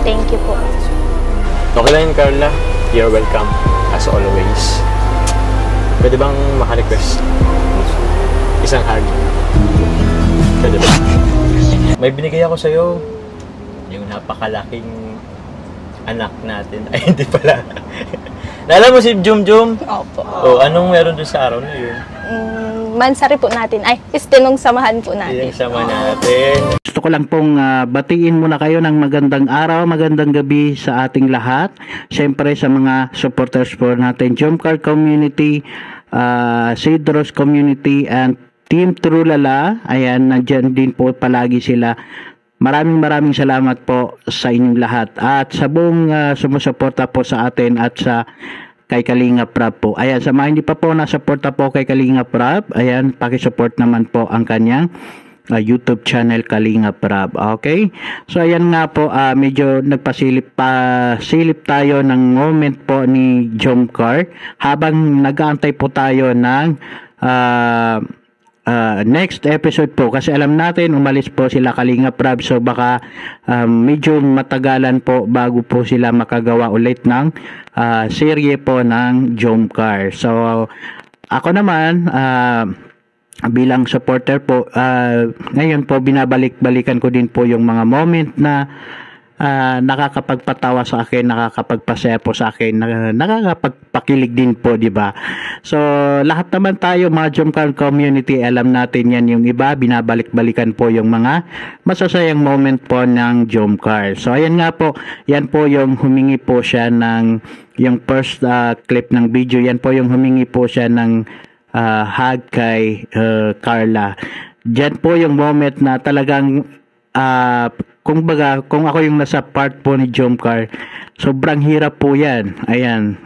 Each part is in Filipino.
Thank you po. Okay lang yun, Carla. You're welcome, as always. Pwede bang maka-request? Isang hug. Pwede ba? May binigay ako sa'yo. Yung napakalaking anak natin. Ay, hindi pala. Naalala mo si Jum? Opo. Oh, anong meron doon sa araw na yun? Mansari po natin. Ay, istinong samahan po natin. Yung sama natin. Gusto ko lang pong batiin muna kayo ng magandang araw, magandang gabi sa ating lahat. Siyempre sa mga supporters po natin, Jomcar Community, Cedros Community, and Team Trulala. Ayan, nandyan din po palagi sila. Maraming salamat po sa inyong lahat. At sa buong sumusuporta po sa atin at sa kay Kalinga Prab po. Ayan, sa mga hindi pa po nasuporta po kay Kalinga Prab, ayan, pakisupport naman po ang kanyang YouTube channel Kalinga Prab. Okay? So ayan nga po, medyo nagpasilip tayo ng moment po ni Jomcar habang nag-aantay po tayo ng next episode po, kasi alam natin umalis po sila Kalinga Prab, so baka medyo matagalan po bago po sila makagawa ulit ng serye po ng Jomcar. So ako naman bilang supporter po, ngayon po binabalik-balikan ko din po yung mga moment na nakakapagpatawa sa akin, nakakapagpasaya po sa akin, nakakapagpakilig din po, di ba? So, lahat naman tayo, mga Jomcar community, alam natin yan, yung iba, binabalik-balikan po yung mga masasayang moment po ng Jomcar. So, ayan nga po, yan po yung humingi po siya ng, yung first clip ng video, yan po yung humingi po siya ng hug kay Carla. Diyan po yung moment na talagang kung ako yung nasa part po ni Jomcar, sobrang hirap po yan. Ayan,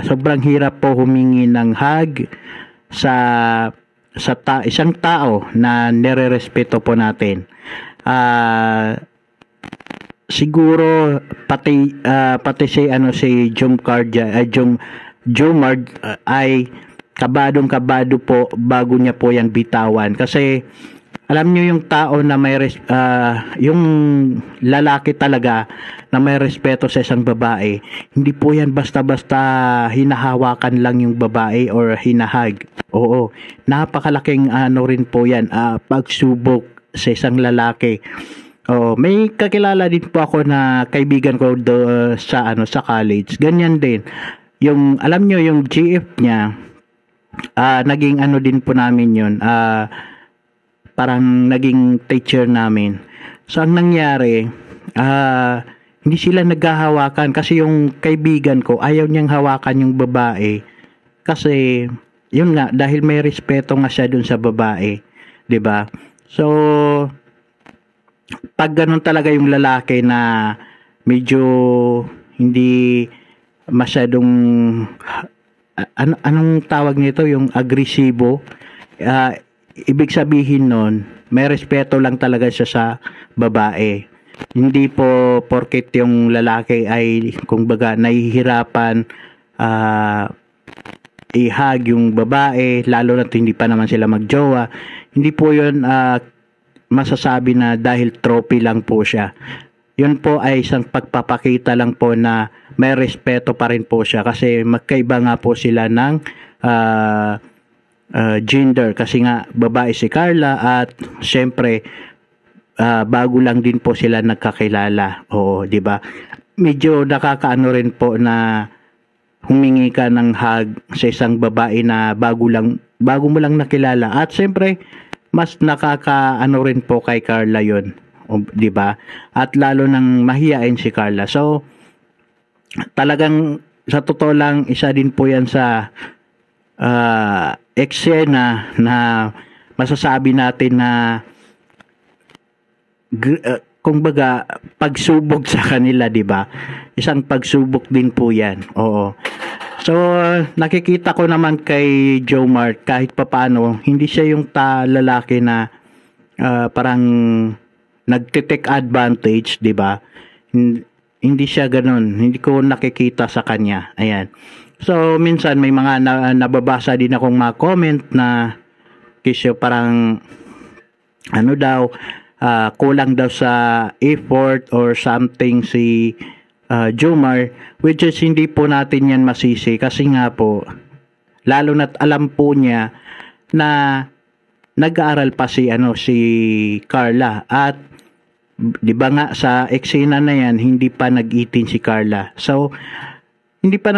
sobrang hirap po humingi ng hug sa isang tao na nirerespeto po natin. Siguro pati si Jomcar Jomar ay kabadong-kabado po bago niya po yan bitawan, kasi alam niyo yung tao na may yung lalaki talaga na may respeto sa isang babae, hindi po yan basta-basta hinahawakan lang yung babae or hinahag. Oo, napakalaking rin po yan, pagsubok sa isang lalaki. Oh, may kakilala din po ako na kaibigan ko sa college. Ganyan din. Yung alam niyo yung GF niya, naging din po namin yun, parang naging teacher namin. So ang nangyari, hindi sila naghahawakan kasi yung kaibigan ko ayaw niyang hawakan yung babae, kasi yun nga, dahil may respeto nga siya dun sa babae, 'di ba? So pag ganun talaga yung lalaki na medyo hindi masyadong anong tawag nito, yung agresibo, ibig sabihin nun, may respeto lang talaga siya sa babae. Hindi po porket yung lalaki ay kumbaga nahihirapan i-hug yung babae, lalo na hindi pa naman sila magjowa. Hindi po yun masasabi na dahil trophy lang po siya. Yun po ay isang pagpapakita lang po na may respeto pa rin po siya, kasi magkaiba nga po sila ng gender, kasi nga babae si Carla at syempre bago lang din po sila nagkakilala. Oo, di ba? Medyo nakakaano rin po na humingi ka ng hug sa isang babae na bago mo lang nakilala, at syempre mas nakakaano rin po kay Carla yun, di ba? At lalo nang mahiyain si Carla. So talagang sa totoo lang, isa din po yan sa eksena na masasabi natin na kumbaga pagsubok sa kanila, di ba? Isang pagsubok din po yan. Oo. So nakikita ko naman kay Jomar, kahit papaano hindi siya yung lalaki na parang nagte-take advantage, di ba? Hindi siya ganun. Hindi ko nakikita sa kanya. Ayan. So minsan may mga nababasa din akong mga comment na kisyo parang ano daw, kulang daw sa effort or something si Jomar, which is hindi po natin yan masisi kasi nga po lalo na't alam po niya na nag-aaral pa si Carla at 'di ba nga sa eksena na yan hindi pa nag-18 si Carla. So hindi pa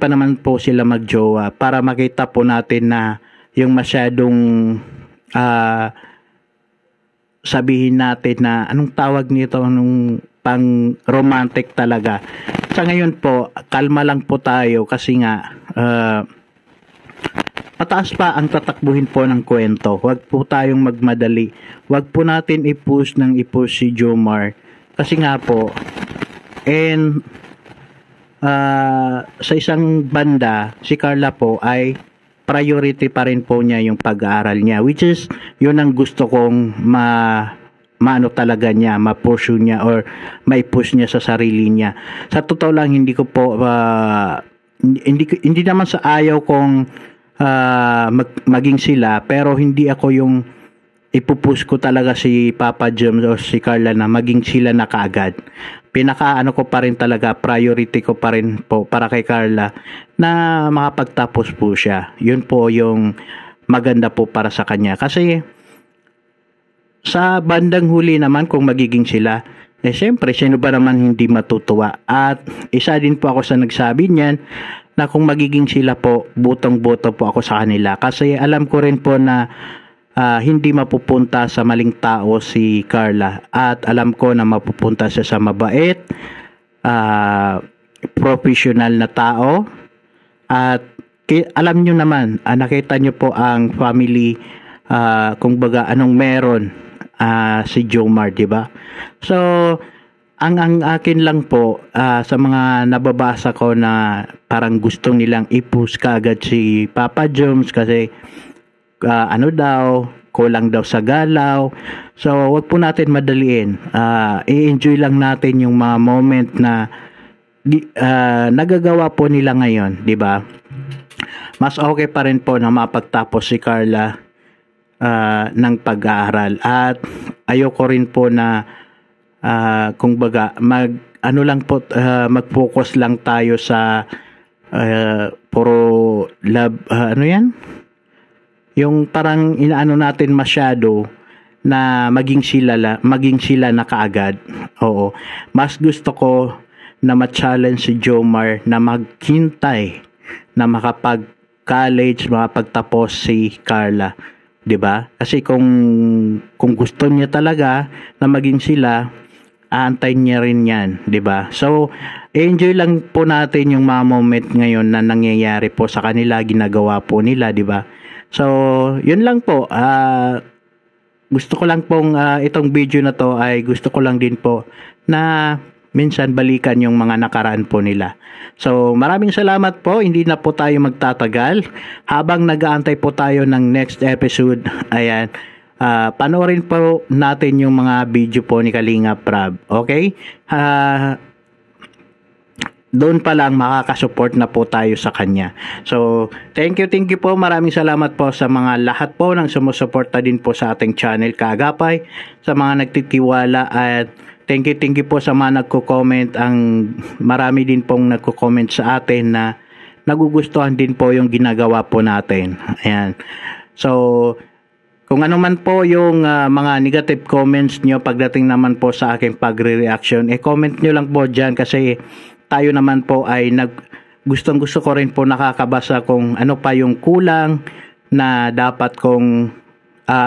naman po sila magjowa para makita po natin na yung masyadong sabihin natin na anong tawag nito nung pang romantic talaga. Sa ngayon po, kalma lang po tayo kasi nga pataas pa ang tatakbuhin po ng kwento. Huwag po tayong magmadali. Huwag po natin i-push si Jomar. Kasi nga po, and sa isang banda, si Carla po ay priority pa rin po niya yung pag-aaral niya. Which is, yun ang gusto kong maano talaga niya, ma-pursue niya or mai-push niya sa sarili niya. Sa totoo lang, hindi ko po hindi naman sa ayaw kong maging sila, pero hindi ako yung ipupush ko talaga si Papa James o si Carla na maging sila na kaagad. Pinaka ko pa rin talaga, priority ko pa rin po para kay Carla na makapagtapos po siya. Yun po yung maganda po para sa kanya. Kasi sa bandang huli naman kung magiging sila, syempre sino ba naman hindi matutuwa. At isa din po ako sa nagsabi niyan na kung magiging sila po, butong-buto po ako sa kanila. Kasi alam ko rin po na hindi mapupunta sa maling tao si Carla. At alam ko na mapupunta siya sa mabait, professional na tao. At alam nyo naman, nakita nyo po ang family, kung baga anong meron si Jomar, di ba? So, ang akin lang po sa mga nababasa ko na parang gusto nilang i-push kaagad si Papa Jones kasi kulang daw sa galaw. So, wag po natin madaliin. I-enjoy lang natin yung mga moment na nagagawa po nila ngayon, di ba? Mas okay pa rin po na mapagtapos si Carla ng pag-aaral. At ayoko rin po na kung baga mag-focus lang tayo sa puro love, yung parang inaano natin masyado na maging sila na kaagad. Oo, mas gusto ko na ma-challenge si Jomar na maghintay na makapag-college, makapagtapos si Carla. 'Di ba? Kasi kung gusto niya talaga na maging sila, aantayin niya rin 'yan, 'di ba? So, enjoy lang po natin yung mga moment ngayon na nangyayari po sa kanila, ginagawa po nila, 'di ba? So, 'yun lang po. Gusto ko lang pong itong video na to ay gusto ko lang din po na minsan balikan yung mga nakaraan po nila. So, maraming salamat po. Hindi na po tayo magtatagal. Habang nag-aantay po tayo ng next episode, ayan, panoorin po natin yung mga video po ni Kalinga Prab. Okay? Doon pa lang makakasupport na po tayo sa kanya. So, thank you po. Maraming salamat po sa mga lahat po ng sumusuporta din po sa ating channel Kaagapay, sa mga nagtitiwala at thank you po sa mga nagko-comment. Marami din pong nagko-comment sa atin na nagugustuhan din po yung ginagawa po natin. Ayan. So, kung ano man po yung mga negative comments nyo pagdating naman po sa aking pagre-reaction, comment nyo lang po dyan kasi tayo naman po ay gustong-gusto ko rin po nakakabasa kung ano pa yung kulang na dapat kong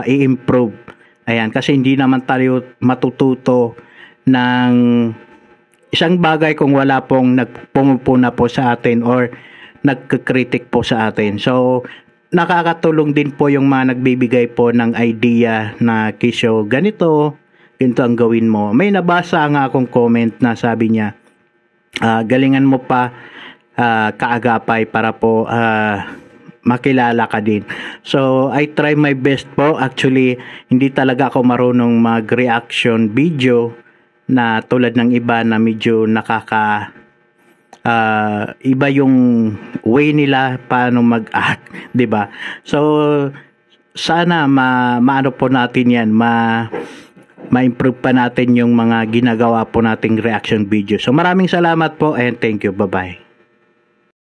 i-improve. Ayan, kasi hindi naman tayo matututo ng isang bagay kung wala pong pumupuna po sa atin or nagkikritik po sa atin. So, nakakatulong din po yung mga nagbibigay po ng idea na Kisho, ganito ang gawin mo. May nabasa nga akong comment na sabi niya, galingan mo pa Kaagapay para po makilala ka din. So, I try my best po. Actually, hindi talaga ako marunong mag-reaction video na tulad ng iba na medyo iba yung way nila paano mag-act, 'di ba? So sana maano po natin 'yan, ma-improve pa natin yung mga ginagawa po nating reaction video. So maraming salamat po and thank you. Bye-bye.